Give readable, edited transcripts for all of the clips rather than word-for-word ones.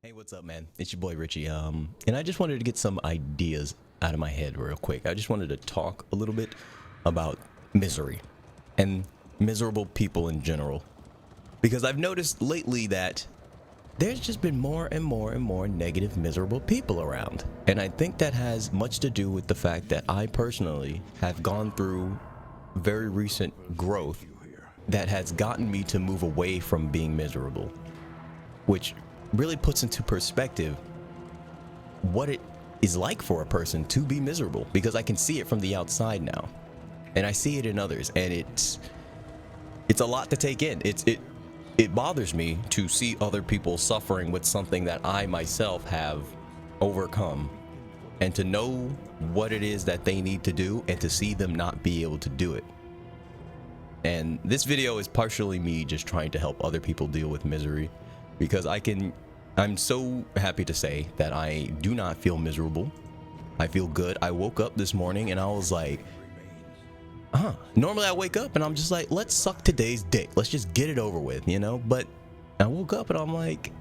Hey, what's up, man? It's your boy Richie. And I just wanted to get some ideas out of my head real quick. I just wanted to talk a little bit about misery and miserable people in general, because I've noticed lately that there's just been more and more negative, miserable people around. And I think that has much to do with the fact that I personally have gone through very recent growth that has gotten me to move away from being miserable, which really puts into perspective what it is like for a person to be miserable, because I can see it from the outside now and I see it in others, and it's a lot to take in. It bothers me to see other people suffering with something that I myself have overcome, and to know what it is that they need to do and to see them not be able to do it. And this video is partially me just trying to help other people deal with misery, because I'm so happy to say that I do not feel miserable. I feel good. I woke up this morning and I was like, normally I wake up and I'm just like, let's suck today's dick. Let's just get it over with, you know? But I woke up and I'm like,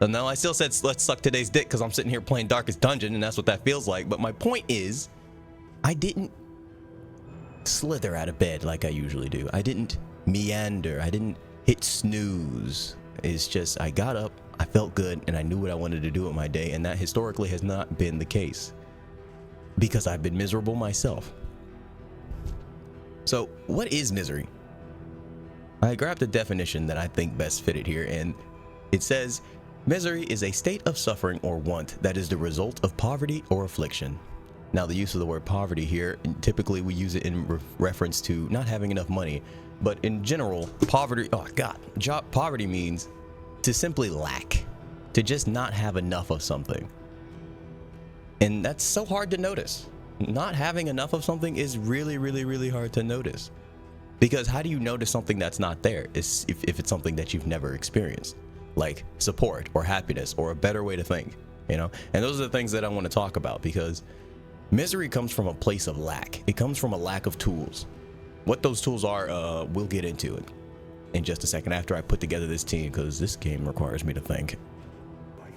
no, I still said let's suck today's dick because I'm sitting here playing Darkest Dungeon and that's what that feels like. But my point is, I didn't slither out of bed like I usually do. I didn't meander. I didn't hit snooze. It's just, I got up, I felt good, and I knew what I wanted to do with my day, and that historically has not been the case because I've been miserable myself. So what is misery? I grabbed a definition that I think best fitted here, and it says, misery is a state of suffering or want that is the result of poverty or affliction. Now, the use of the word poverty here, typically we use it in reference to not having enough money, but in general, poverty, poverty means to simply lack, to just not have enough of something. And that's so hard to notice. Not having enough of something is really hard to notice, because how do you notice something that's not there? If it's something that you've never experienced, like support or happiness or a better way to think, you know? And those are the things that I want to talk about, because misery comes from a place of lack. It comes from a lack of tools. What those tools are, we'll get into it in just a second after I put together this team, because this game requires me to think. I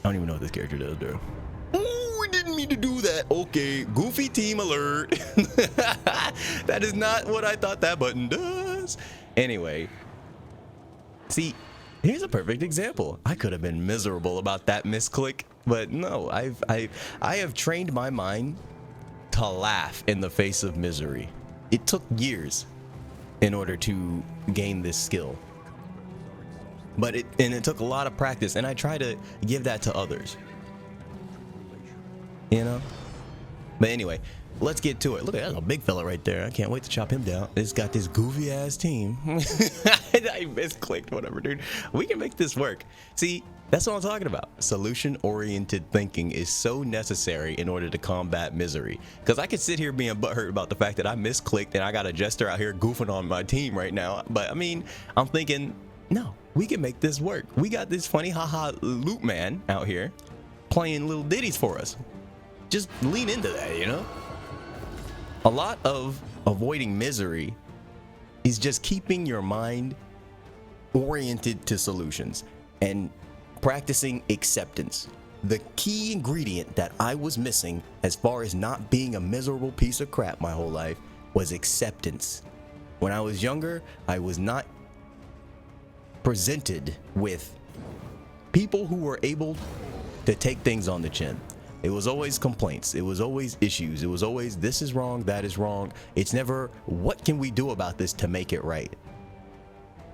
don't even know what this character does, dude. Oh, we didn't mean to do that. Okay, goofy team alert. That is not what I thought that button does. Anyway, see, here's a perfect example. I could have been miserable about that misclick, but no, I have trained my mind to laugh in the face of misery. It took years in order to gain this skill, but it took a lot of practice, and I try to give that to others, you know? But anyway, let's get to it. Look at that, that's a big fella right there. I can't wait to chop him down. It's got this goofy ass team. I misclicked, whatever, dude. We can make this work. See, that's what I'm talking about. Solution-oriented thinking is so necessary in order to combat misery. Because I could sit here being butthurt about the fact that I misclicked and I got a jester out here goofing on my team right now. But I mean, I'm thinking, no, we can make this work. We got this funny haha loop man out here playing little ditties for us. Just lean into that, you know? A lot of avoiding misery is just keeping your mind oriented to solutions and practicing acceptance. The key ingredient that I was missing as far as not being a miserable piece of crap my whole life was acceptance. When I was younger, I was not presented with people who were able to take things on the chin. It was always complaints. It was always issues. It was always, this is wrong, that is wrong. It's never, what can we do about this to make it right?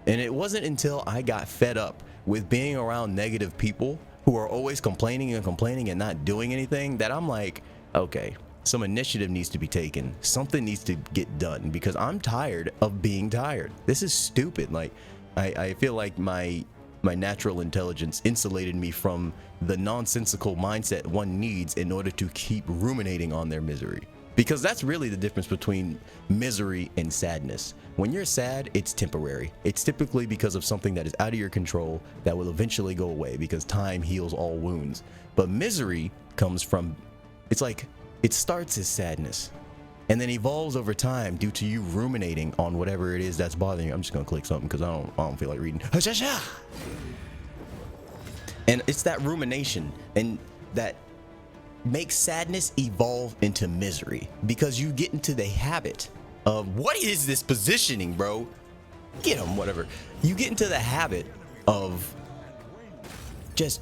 And it wasn't until I got fed up with being around negative people who are always complaining and not doing anything that I'm like, okay, some initiative needs to be taken. Something needs to get done, because I'm tired of being tired. This is stupid. Like, I feel like my natural intelligence insulated me from the nonsensical mindset one needs in order to keep ruminating on their misery. Because that's really the difference between misery and sadness. When you're sad, it's temporary. It's typically because of something that is out of your control that will eventually go away, because time heals all wounds. But misery comes from, it's like, it starts as sadness and then evolves over time due to you ruminating on whatever it is that's bothering you. I'm just gonna click something because I don't feel like reading. And it's that rumination and that makes sadness evolve into misery, because you get into the habit of, what is this positioning, bro? Get him, whatever. You get into the habit of just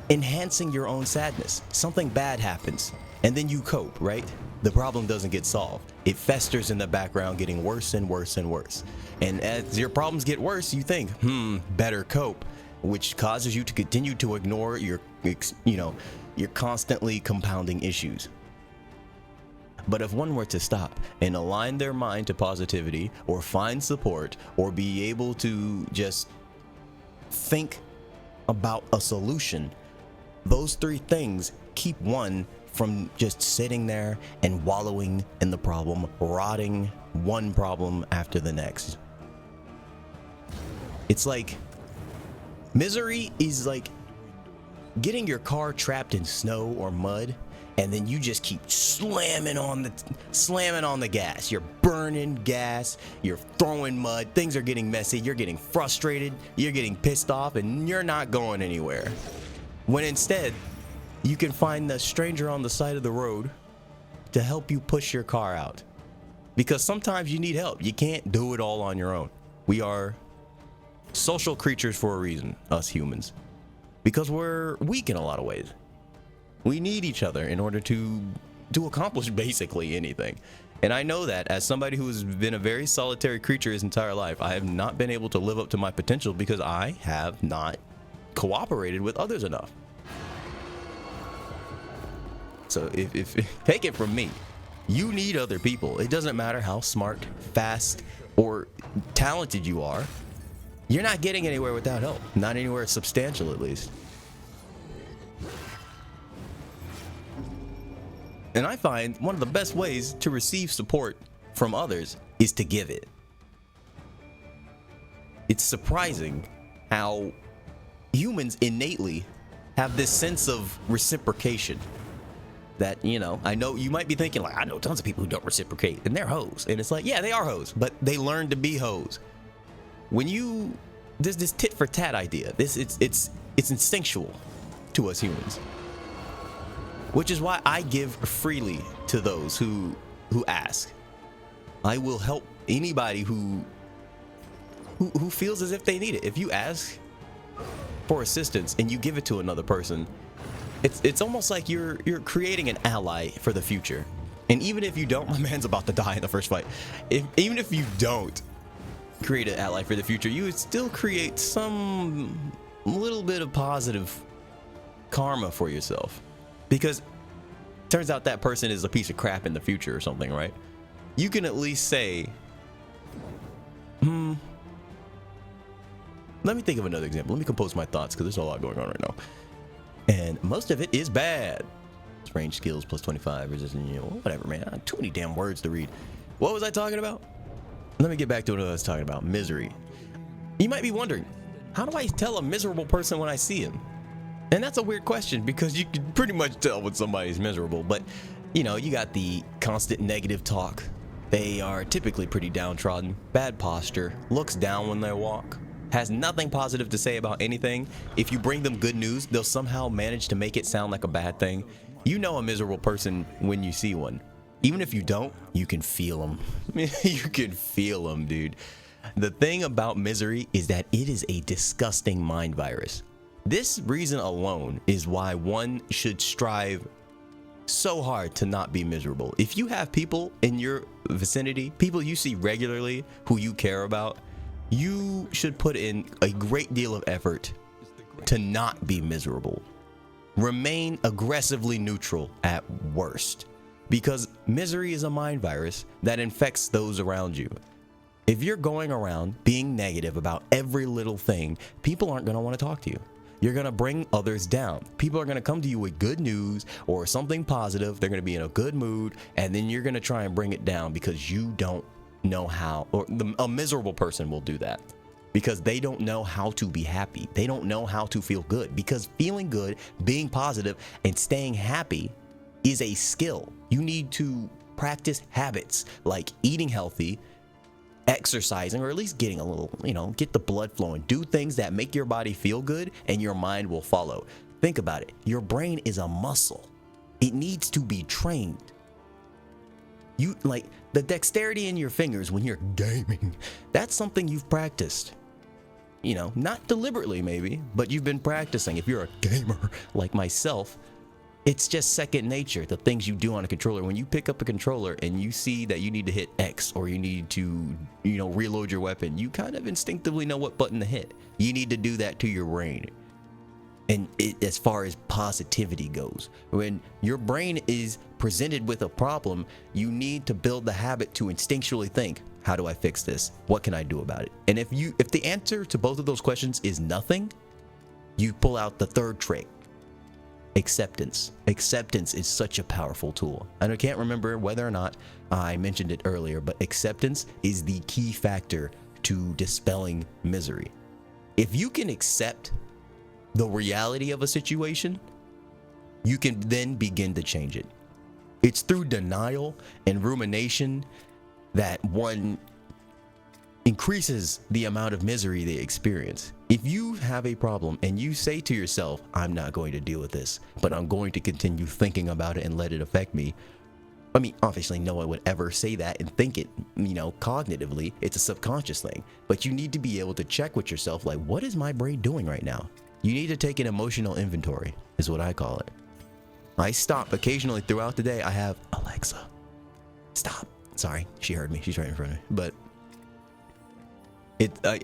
enhancing your own sadness. Something bad happens and then you cope, right? The problem doesn't get solved. It festers in the background, getting worse and worse and worse. And as your problems get worse, you think, better cope, which causes you to continue to ignore your constantly compounding issues. But if one were to stop and align their mind to positivity, or find support, or be able to just think about a solution, those three things keep one from just sitting there and wallowing in the problem, rotting one problem after the next. It's like, misery is like getting your car trapped in snow or mud, and then you just keep slamming on the gas. You're burning gas, you're throwing mud, things are getting messy, you're getting frustrated, you're getting pissed off, and you're not going anywhere. When instead, you can find the stranger on the side of the road to help you push your car out. Because sometimes you need help. You can't do it all on your own. We are social creatures for a reason, us humans. Because we're weak in a lot of ways. We need each other in order to accomplish basically anything. And I know that as somebody who has been a very solitary creature his entire life, I have not been able to live up to my potential because I have not cooperated with others enough. So if take it from me, you need other people. It doesn't matter how smart, fast, or talented you are. You're not getting anywhere without help. Not anywhere substantial, at least. And I find one of the best ways to receive support from others is to give it. It's surprising how humans innately have this sense of reciprocation. That, I know you might be thinking, like, I know tons of people who don't reciprocate, and they're hoes. And it's like, yeah, they are hoes, but they learn to be hoes. There's this tit for tat idea. It's instinctual to us humans. Which is why I give freely to those who ask. I will help anybody who feels as if they need it. If you ask for assistance and you give it to another person, it's almost like you're creating an ally for the future. And even if you don't, my man's about to die in the first fight. Even if you don't create an ally for the future, you would still create some little bit of positive karma for yourself. Because turns out that person is a piece of crap in the future or something, right? You can at least say, let me think of another example. Let me compose my thoughts, because there's a lot going on right now. And most of it is bad. Range skills plus 25, resistance, whatever, man. Too many damn words to read. What was I talking about? Let me get back to what I was talking about. Misery. You might be wondering, how do I tell a miserable person when I see him? And that's a weird question, because you can pretty much tell when somebody's miserable. But, you got the constant negative talk. They are typically pretty downtrodden, bad posture, looks down when they walk, has nothing positive to say about anything. If you bring them good news, they'll somehow manage to make it sound like a bad thing. You know a miserable person when you see one. Even if you don't, you can feel them. You can feel them, dude. The thing about misery is that it is a disgusting mind virus. This reason alone is why one should strive so hard to not be miserable. If you have people in your vicinity, people you see regularly who you care about, you should put in a great deal of effort to not be miserable. Remain aggressively neutral at worst, because misery is a mind virus that infects those around you. If you're going around being negative about every little thing, people aren't going to want to talk to you. You're going to bring others down. People are going to come to you with good news or something positive. They're going to be in a good mood, and then you're going to try and bring it down because you don't know how. Or a miserable person will do that because they don't know how to be happy. They don't know how to feel good, because feeling good, being positive, and staying happy is a skill. You need to practice habits like eating healthy, exercising, or at least getting a little, get the blood flowing. Do things that make your body feel good and your mind will follow. Think about it. Your brain is a muscle. It needs to be trained. You like the dexterity in your fingers when you're gaming. That's something you've practiced. Not deliberately maybe, but you've been practicing. If you're a gamer like myself, it's just second nature, the things you do on a controller. When you pick up a controller and you see that you need to hit X or you need to, reload your weapon, you kind of instinctively know what button to hit. You need to do that to your brain. And as far as positivity goes, when your brain is presented with a problem, you need to build the habit to instinctually think, how do I fix this? What can I do about it? And if the answer to both of those questions is nothing, you pull out the third trait. Acceptance. Acceptance is such a powerful tool. And I can't remember whether or not I mentioned it earlier, but acceptance is the key factor to dispelling misery. If you can accept the reality of a situation, you can then begin to change it. It's through denial and rumination that one increases the amount of misery they experience. If you have a problem and you say to yourself, I'm not going to deal with this, but I'm going to continue thinking about it and let it affect me. I mean, obviously no one would ever say that and think it, cognitively. It's a subconscious thing. But you need to be able to check with yourself, like, what is my brain doing right now? You need to take an emotional inventory, is what I call it. I stop occasionally throughout the day. I have Alexa, stop. Sorry, she heard me. She's right in front of me. But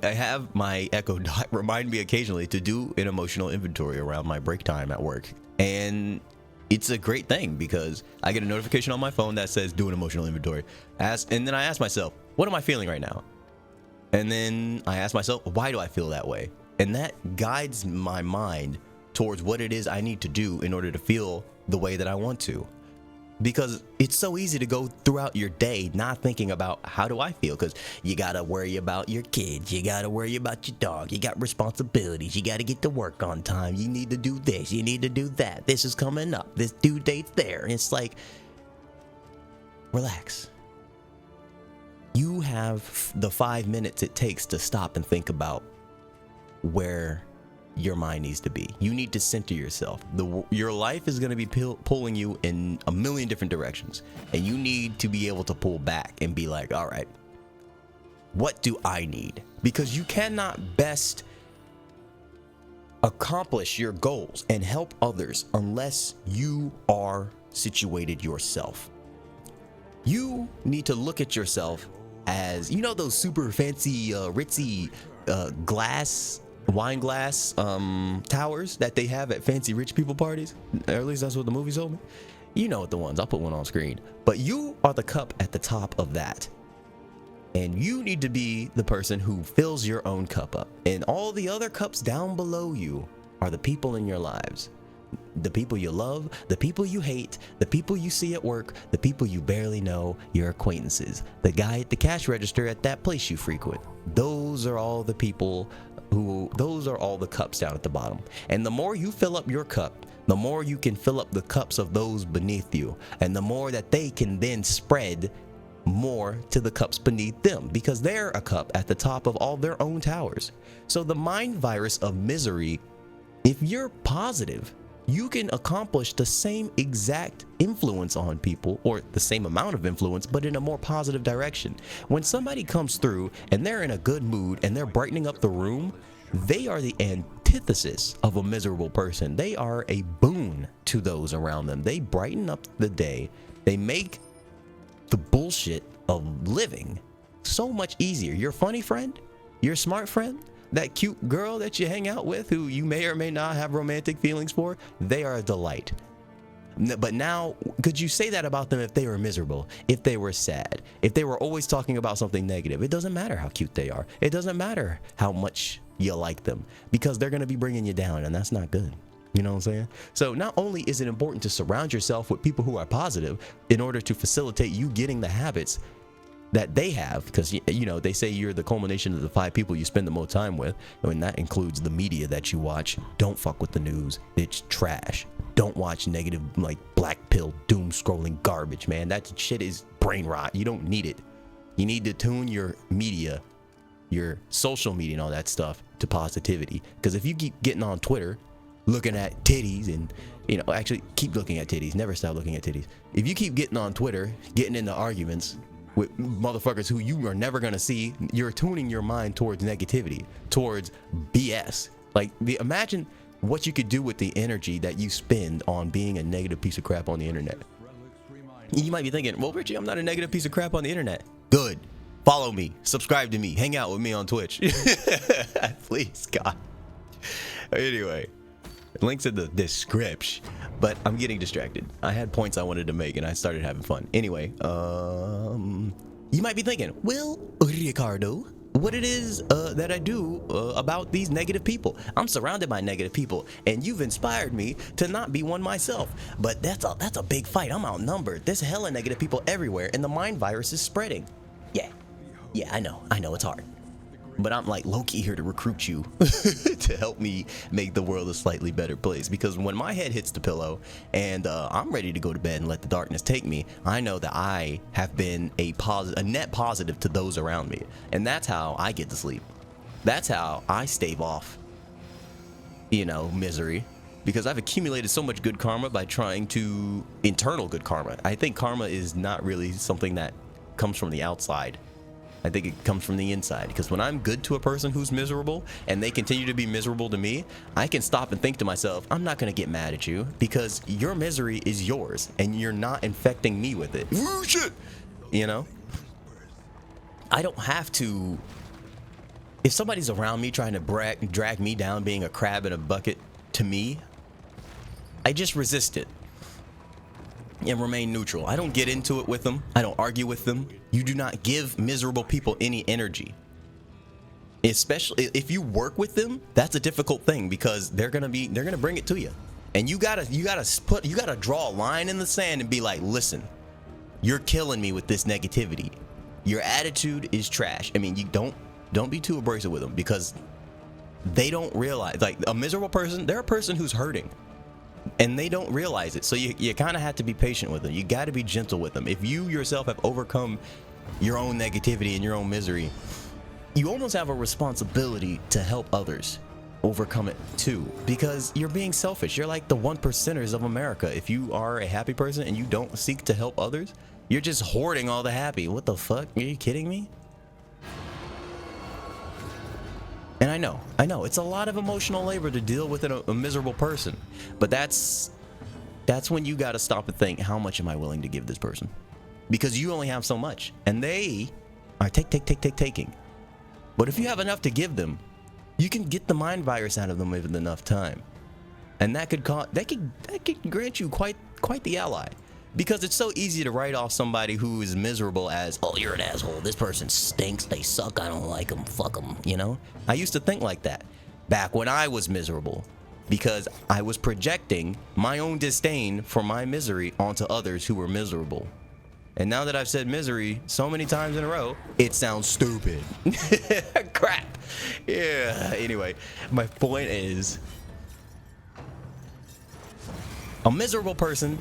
I have my Echo Dot remind me occasionally to do an emotional inventory around my break time at work. And it's a great thing because I get a notification on my phone that says do an emotional inventory. And then I ask myself, what am I feeling right now? And then I ask myself, why do I feel that way? And that guides my mind towards what it is I need to do in order to feel the way that I want to. Because it's so easy to go throughout your day not thinking about how do I feel, because you gotta worry about your kids, you gotta worry about your dog, you got responsibilities, you gotta get to work on time, you need to do this, you need to do that, this is coming up, this due date's there. And it's like, relax. You have the 5 minutes it takes to stop and think about where your mind needs to be. You need to center yourself. Your life is going to be pulling you in a million different directions, and you need to be able to pull back and be like, all right, what do I need? Because you cannot best accomplish your goals and help others unless you are situated yourself. You need to look at yourself as, those super fancy ritzy wine glass towers that they have at fancy rich people parties, or at least that's what the movie told me. You know what the ones, I'll put one on screen. But you are the cup at the top of that, and you need to be the person who fills your own cup up, and all the other cups down below you are the people in your lives. The people you love, the people you hate, the people you see at work, the people you barely know, your acquaintances, the guy at the cash register at that place you frequent. Those are all the people those are all the cups down at the bottom. And the more you fill up your cup, the more you can fill up the cups of those beneath you, and the more that they can then spread more to the cups beneath them, because they're a cup at the top of all their own towers. So the mind virus of misery, if you're positive, you can accomplish the same exact influence on people, or the same amount of influence, but in a more positive direction. When somebody comes through and they're in a good mood and they're brightening up the room, they are the antithesis of a miserable person. They are a boon to those around them. They brighten up the day. They make the bullshit of living so much easier. Your funny friend, your smart friend, that cute girl that you hang out with who you may or may not have romantic feelings for, they are a delight. But now, could you say that about them if they were miserable, if they were sad, if they were always talking about something negative? It doesn't matter how cute they are. It doesn't matter how much you like them, because they're going to be bringing you down, and that's not good. You know what I'm saying? So not only is it important to surround yourself with people who are positive in order to facilitate you getting the habits that they have, because they say you're the culmination of the 5 people you spend the most time with, and that includes the media that you watch. Don't fuck with the news. It's trash. Don't watch negative, like, black pill doom scrolling garbage, man. That shit is brain rot. You don't need it. You need to tune your media, your social media and all that stuff to positivity. Because if you keep getting on Twitter looking at titties and, you know, actually keep looking at titties, never stop looking at titties. If you keep getting on Twitter, getting into arguments with motherfuckers who you are never gonna see, you're tuning your mind towards negativity, towards BS. Like, imagine what you could do with the energy that you spend on being a negative piece of crap on the internet. You might be thinking, well, Richie, I'm not a negative piece of crap on the internet. Good. Follow me, subscribe to me, hang out with me on Twitch. Please, God. Anyway, links in the description. But I'm getting distracted. I had points I wanted to make and I started having fun. Anyway, you might be thinking, well, Ricardo, what it is that I do about these negative people. I'm surrounded by negative people, and you've inspired me to not be one myself. But that's a big fight. I'm outnumbered. There's hella negative people everywhere, and the mind virus is spreading. Yeah, I know it's hard. But I'm like low-key here to recruit you to help me make the world a slightly better place. Because when my head hits the pillow and I'm ready to go to bed and let the darkness take me, I know that I have been a net positive to those around me. And that's how I get to sleep. That's how I stave off, you know, misery. Because I've accumulated so much good karma by trying to internal good karma. I think karma is not really something that comes from the outside. I think it comes from the inside, because when I'm good to a person who's miserable and they continue to be miserable to me, I can stop and think to myself, I'm not going to get mad at you because your misery is yours and you're not infecting me with it. Ooh, shit. You know, I don't have to. If somebody's around me trying to drag me down being a crab in a bucket to me, I just resist it and remain neutral. I don't get into it with them. I don't argue with them. You do not give miserable people any energy. Especially if you work with them, that's a difficult thing because they're gonna bring it to you. And you gotta draw a line in the sand and be like, listen, you're killing me with this negativity. Your attitude is trash. I mean, you don't be too abrasive with them because they don't realize, like, a miserable person, they're a person who's hurting. And they don't realize it. So you kind of have to be patient with them. You got to be gentle with them. If you yourself have overcome your own negativity and your own misery, you almost have a responsibility to help others overcome it too. Because you're being selfish. You're like the 1%ers of America. If you are a happy person and you don't seek to help others, you're just hoarding all the happy. What the fuck? Are you kidding me? And I know, it's a lot of emotional labor to deal with a miserable person. But that's when you got to stop and think, how much am I willing to give this person? Because you only have so much. And they are taking. But if you have enough to give them, you can get the mind virus out of them with enough time. And that could grant you quite the ally. Because it's so easy to write off somebody who is miserable as, oh, you're an asshole, this person stinks, they suck, I don't like them, fuck them, you know? I used to think like that back when I was miserable because I was projecting my own disdain for my misery onto others who were miserable. And now that I've said misery so many times in a row, it sounds stupid. Crap. Yeah, anyway, my point is, a miserable person,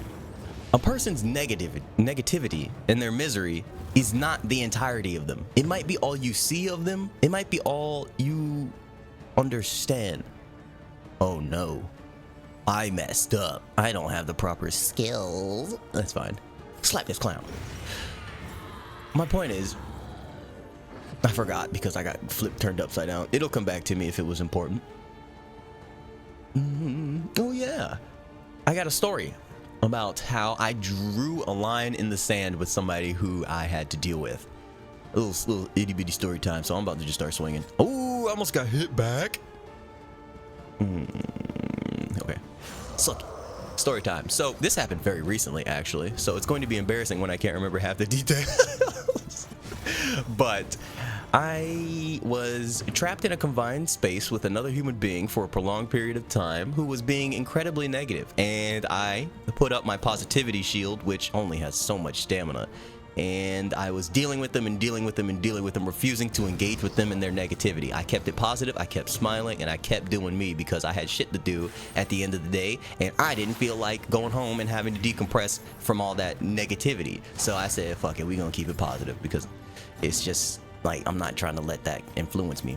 a person's negativity and their misery is not the entirety of them. It might be all you see of them. It might be all you understand. Oh no, I messed up. I don't have the proper skills. That's fine. Slap this clown. My point is, I forgot because I got turned upside down. It'll come back to me if it was important. Oh yeah, I got a story about how I drew a line in the sand with somebody who I had to deal with. A little itty bitty story time, so I'm about to just start swinging. Oh, I almost got hit back. Okay. Suck. Story time. So this happened very recently, actually. So it's going to be embarrassing when I can't remember half the details. But I was trapped in a confined space with another human being for a prolonged period of time who was being incredibly negative. And I put up my positivity shield, which only has so much stamina. And I was dealing with them and dealing with them and dealing with them, refusing to engage with them in their negativity. I kept it positive, I kept smiling, and I kept doing me because I had shit to do at the end of the day. And I didn't feel like going home and having to decompress from all that negativity. So I said, fuck it, we're gonna keep it positive because it's just like I'm not trying to let that influence me.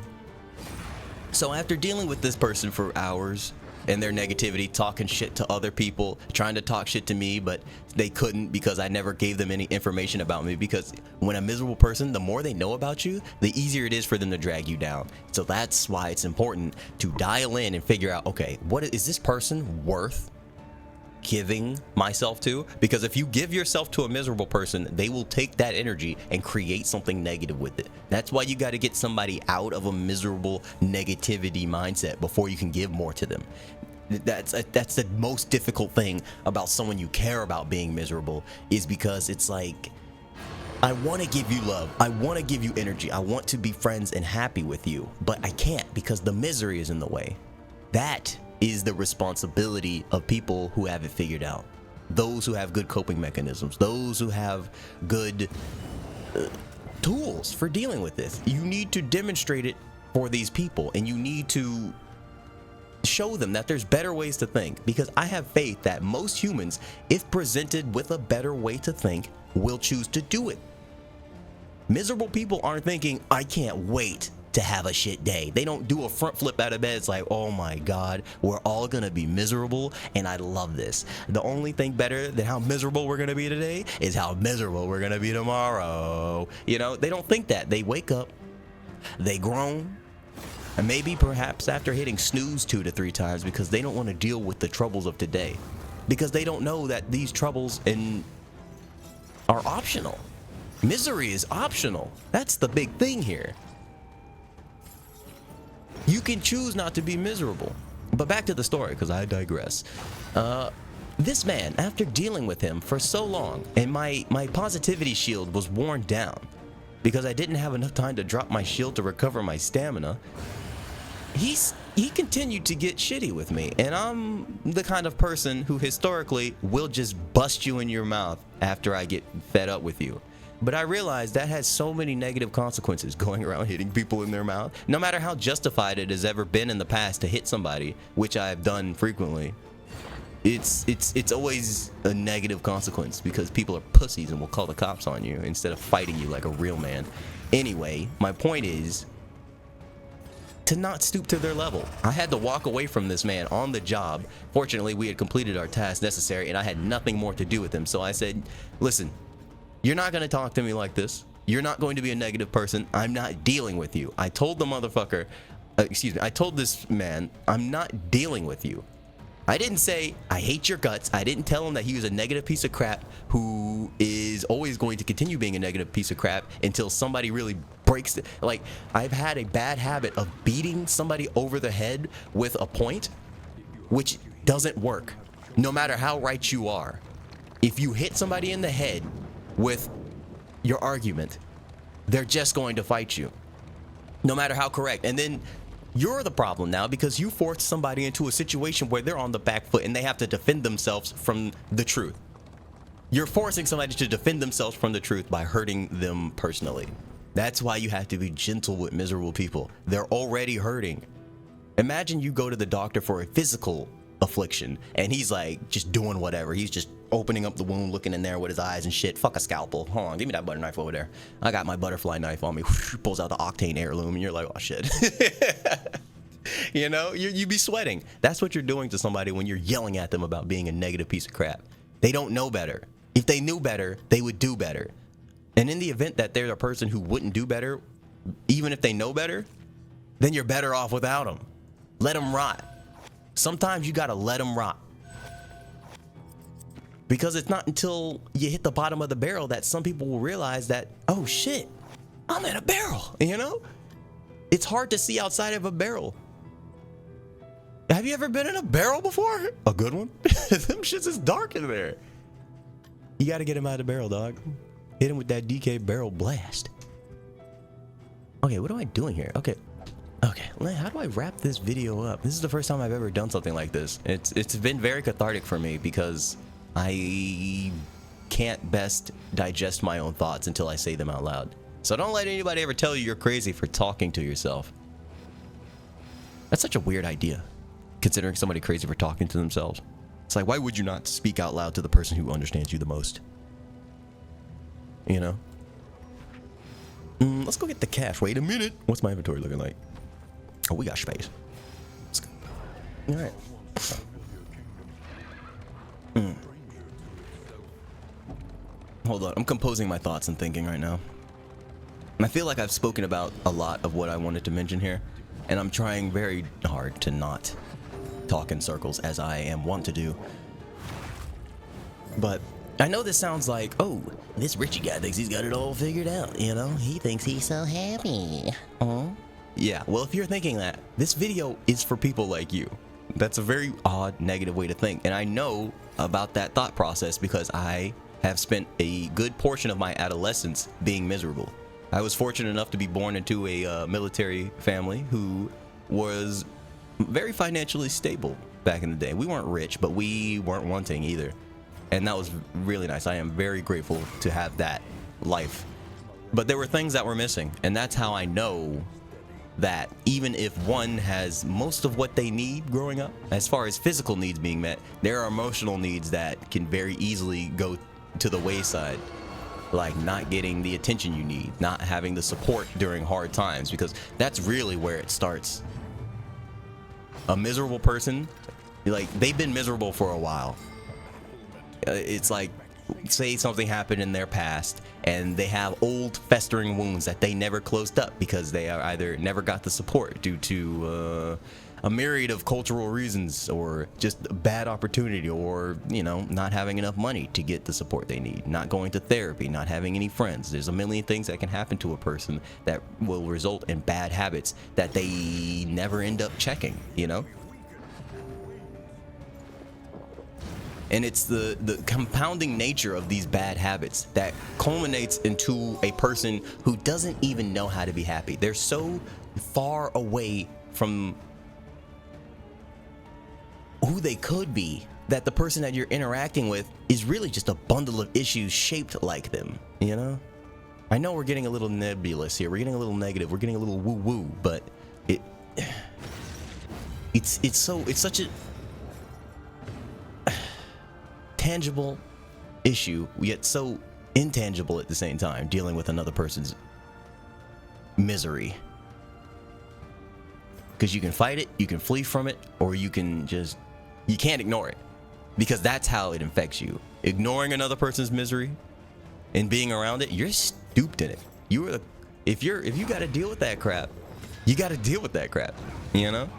So after dealing with this person for hours and their negativity, talking shit to other people, trying to talk shit to me, but they couldn't because I never gave them any information about me. Because when a miserable person, the more they know about you, the easier it is for them to drag you down. So that's why it's important to dial in and figure out, okay, what is this person worth giving myself to? Because if you give yourself to a miserable person, they will take that energy and create something negative with it. That's why you got to get somebody out of a miserable negativity mindset before you can give more to them. That's the most difficult thing about someone you care about being miserable, is because it's like, I want to give you love, I want to give you energy, I want to be friends and happy with you, but I can't because the misery is in the way. That is the responsibility of people who have it figured out. Those who have good coping mechanisms, those who have good tools for dealing with this. You need to demonstrate it for these people, and you need to show them that there's better ways to think, because I have faith that most humans, if presented with a better way to think, will choose to do it. Miserable people aren't thinking, I can't wait to have a shit day. They don't do a front flip out of bed. It's like, oh my God, we're all gonna be miserable and I love this. The only thing better than how miserable we're gonna be today is how miserable we're gonna be tomorrow. You know, they don't think that. They wake up, they groan, and maybe perhaps after hitting snooze 2 to 3 times because they don't want to deal with the troubles of today, because they don't know that these troubles are optional. Misery is optional. That's the big thing here. You can choose not to be miserable. But back to the story, because I digress. This man, after dealing with him for so long, and my positivity shield was worn down because I didn't have enough time to drop my shield to recover my stamina, he continued to get shitty with me. And I'm the kind of person who historically will just bust you in your mouth after I get fed up with you. But I realized that has so many negative consequences, going around hitting people in their mouth. No matter how justified it has ever been in the past to hit somebody, which I have done frequently, it's always a negative consequence because people are pussies and will call the cops on you instead of fighting you like a real man. Anyway, my point is to not stoop to their level. I had to walk away from this man on the job. Fortunately, we had completed our task necessary and I had nothing more to do with him. So I said, listen, you're not going to talk to me like this. You're not going to be a negative person. I'm not dealing with you. I told the motherfucker, I told this man, I'm not dealing with you. I didn't say, I hate your guts. I didn't tell him that he was a negative piece of crap who is always going to continue being a negative piece of crap until somebody really breaks it. Like, I've had a bad habit of beating somebody over the head with a point, which doesn't work, no matter how right you are. If you hit somebody in the head with your argument, they're just going to fight you, no matter how correct. And then you're the problem now because you forced somebody into a situation where they're on the back foot and they have to defend themselves from the truth. You're forcing somebody to defend themselves from the truth by hurting them personally. That's why you have to be gentle with miserable people. They're already hurting. Imagine you go to the doctor for a physical affliction and he's like just doing whatever. He's just opening up the wound, looking in there with his eyes and shit. Fuck a scalpel. Hold on, give me that butter knife over there. I got my butterfly knife on me. Pulls out the Octane heirloom and you're like, oh shit. You know, you be sweating. That's what you're doing to somebody when you're yelling at them about being a negative piece of crap. They don't know better. If they knew better, they would do better. And in the event that they're a person who wouldn't do better, even if they know better, then you're better off without them. Let them rot. Sometimes you gotta let them rot. Because it's not until you hit the bottom of the barrel that some people will realize that, oh shit, I'm in a barrel, you know? It's hard to see outside of a barrel. Have you ever been in a barrel before? A good one? Them shits is dark in there. You gotta get him out of the barrel, dog. Hit him with that DK barrel blast. Okay, what am I doing here? Okay, how do I wrap this video up? This is the first time I've ever done something like this. It's been very cathartic for me because I can't best digest my own thoughts until I say them out loud. So don't let anybody ever tell you you're crazy for talking to yourself. That's such a weird idea, considering somebody crazy for talking to themselves. It's like, why would you not speak out loud to the person who understands you the most? You know? Let's go get the cash. Wait a minute. What's my inventory looking like? Oh, we got space. Let's go. All right. Hold on. I'm composing my thoughts and thinking right now. I feel like I've spoken about a lot of what I wanted to mention here, and I'm trying very hard to not talk in circles as I am wont to do. But I know this sounds like, oh, this Richie guy thinks he's got it all figured out, you know? He thinks he's so happy. Yeah, well, if you're thinking that, this video is for people like you. That's a very odd, negative way to think, and I know about that thought process because I have spent a good portion of my adolescence being miserable. I was fortunate enough to be born into a military family who was very financially stable back in the day. We weren't rich, but we weren't wanting either. And that was really nice. I am very grateful to have that life. But there were things that were missing, and that's how I know that even if one has most of what they need growing up, as far as physical needs being met, there are emotional needs that can very easily go to the wayside. Like not getting the attention you need, not having the support during hard times, because that's really where it starts. A miserable person, like they've been miserable for a while. It's like, say something happened in their past and they have old festering wounds that they never closed up because they are either never got the support due to a myriad of cultural reasons, or just a bad opportunity, or, you know, not having enough money to get the support they need, not going to therapy, not having any friends. There's a million things that can happen to a person that will result in bad habits that they never end up checking, you know? And it's the compounding nature of these bad habits that culminates into a person who doesn't even know how to be happy. They're so far away from who they could be that the person that you're interacting with is really just a bundle of issues shaped like them, you know? I know we're getting a little nebulous here. We're getting a little negative. We're getting a little woo-woo, but it's such a tangible issue, yet so intangible at the same time, dealing with another person's misery. Because you can fight it, you can flee from it, or you can't ignore it, because that's how it infects you. Ignoring another person's misery and being around it, you're stooped in it. If you got to deal with that crap, you got to deal with that crap, you know?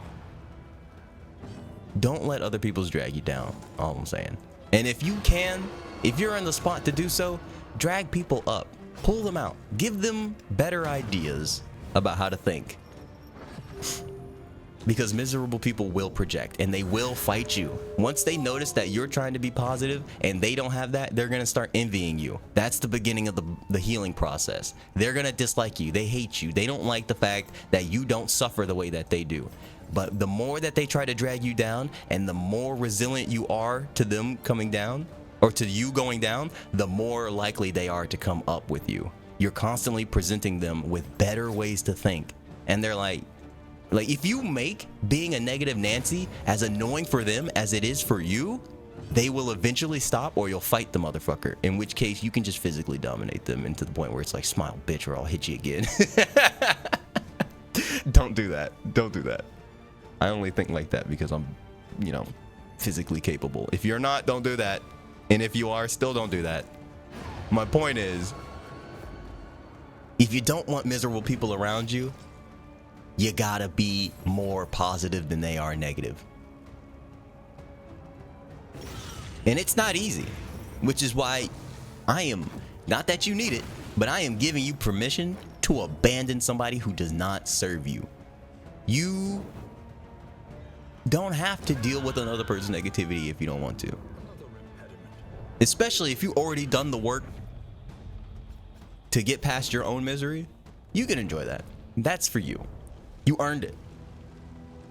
Don't let other people's drag you down, all I'm saying. And if you're in the spot to do so, drag people up, pull them out, give them better ideas about how to think. Because miserable people will project and they will fight you. Once they notice that you're trying to be positive and they don't have that, they're gonna start envying you. That's the beginning of the healing process. They're gonna dislike you. They hate you. They don't like the fact that you don't suffer the way that they do. But the more that they try to drag you down and the more resilient you are to them coming down, or to you going down, the more likely they are to come up with you. You're constantly presenting them with better ways to think. And they're like if you make being a negative Nancy as annoying for them as it is for you, they will eventually stop, or you'll fight the motherfucker, in which case you can just physically dominate them, and to the point where it's like, smile bitch or I'll hit you again. Don't do that. Don't do that. I only think like that because I'm, you know, physically capable. If you're not, don't do that. And if you are, still don't do that. My point is, if you don't want miserable people around you, you gotta be more positive than they are negative. And it's not easy, which is why I am, not that you need it, but I am giving you permission to abandon somebody who does not serve you. You don't have to deal with another person's negativity if you don't want to. Especially if you've already done the work to get past your own misery, you can enjoy that. That's for you. You earned it.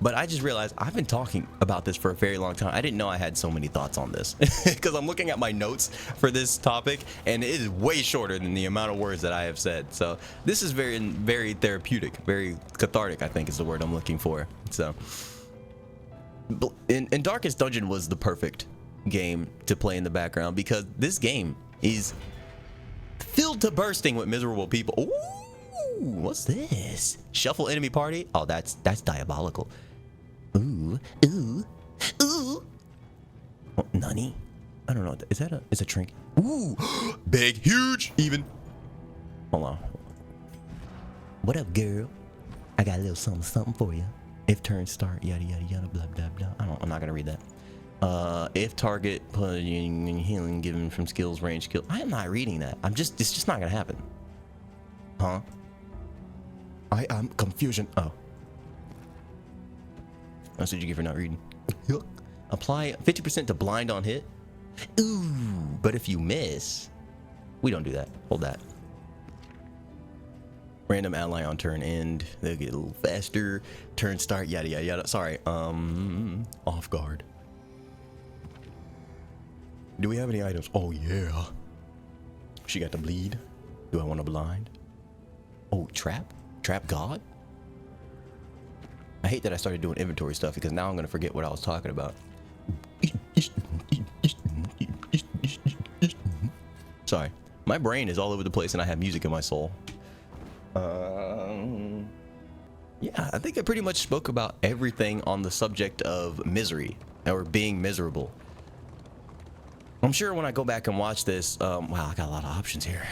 But I just realized I've been talking about this for a very long time. I didn't know I had so many thoughts on this because I'm looking at my notes for this topic and it is way shorter than the amount of words that I have said. So this is very, very therapeutic, very cathartic, I think is the word I'm looking for. So and Darkest Dungeon was the perfect game to play in the background because this game is filled to bursting with miserable people. Ooh. what's this? Shuffle enemy party? Oh, that's diabolical. Ooh. Oh, nani? I don't know. Is that a trinket? Ooh, big, huge, even. Hold on. What up, girl? I got a little something for you. If turn start, yada yada yada, blah blah blah. I'm not gonna read that. If target putting healing given from skills range skill. I am not reading that. It's just not gonna happen. Huh? I am confusion. Oh. That's what you get for not reading. Apply 50% to blind on hit. Ooh, but if you miss, we don't do that. Hold that. Random ally on turn end. They'll get a little faster. Turn start, yada yada yada. Sorry. Off guard. Do we have any items? Oh yeah. She got the bleed. Do I want to blind? Oh, trap? Trap god? I hate that I started doing inventory stuff because now I'm gonna forget what I was talking about. Sorry. My brain is all over the place and I have music in my soul. Yeah, I think I pretty much spoke about everything on the subject of misery or being miserable. I'm sure when I go back and watch this, wow, I got a lot of options here.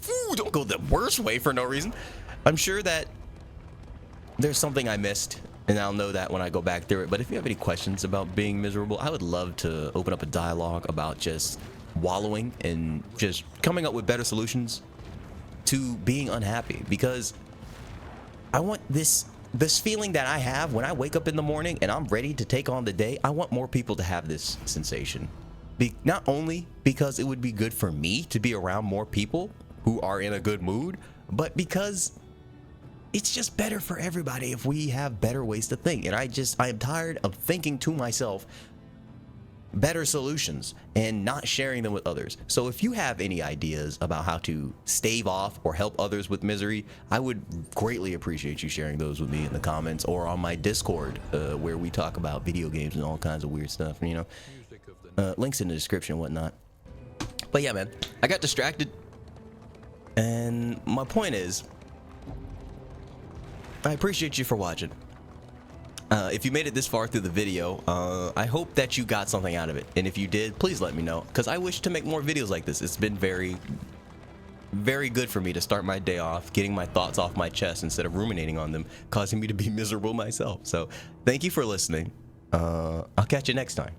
Ooh, don't go the worst way for no reason. I'm sure that there's something I missed, and I'll know that when I go back through it. But if you have any questions about being miserable, I would love to open up a dialogue about just wallowing and just coming up with better solutions to being unhappy, because I want this feeling that I have when I wake up in the morning and I'm ready to take on the day. I want more people to have this sensation. Not only because it would be good for me to be around more people who are in a good mood, but because it's just better for everybody if we have better ways to think. And I am tired of thinking to myself better solutions and not sharing them with others. So if you have any ideas about how to stave off or help others with misery, I would greatly appreciate you sharing those with me in the comments or on my Discord, where we talk about video games and all kinds of weird stuff, you know. Links in the description and whatnot. But yeah, man, I got distracted. And my point is, I appreciate you for watching. If you made it this far through the video, I hope that you got something out of it. And if you did, please let me know, because I wish to make more videos like this. It's been very, very good for me to start my day off, getting my thoughts off my chest instead of ruminating on them, causing me to be miserable myself. So thank you for listening. I'll catch you next time.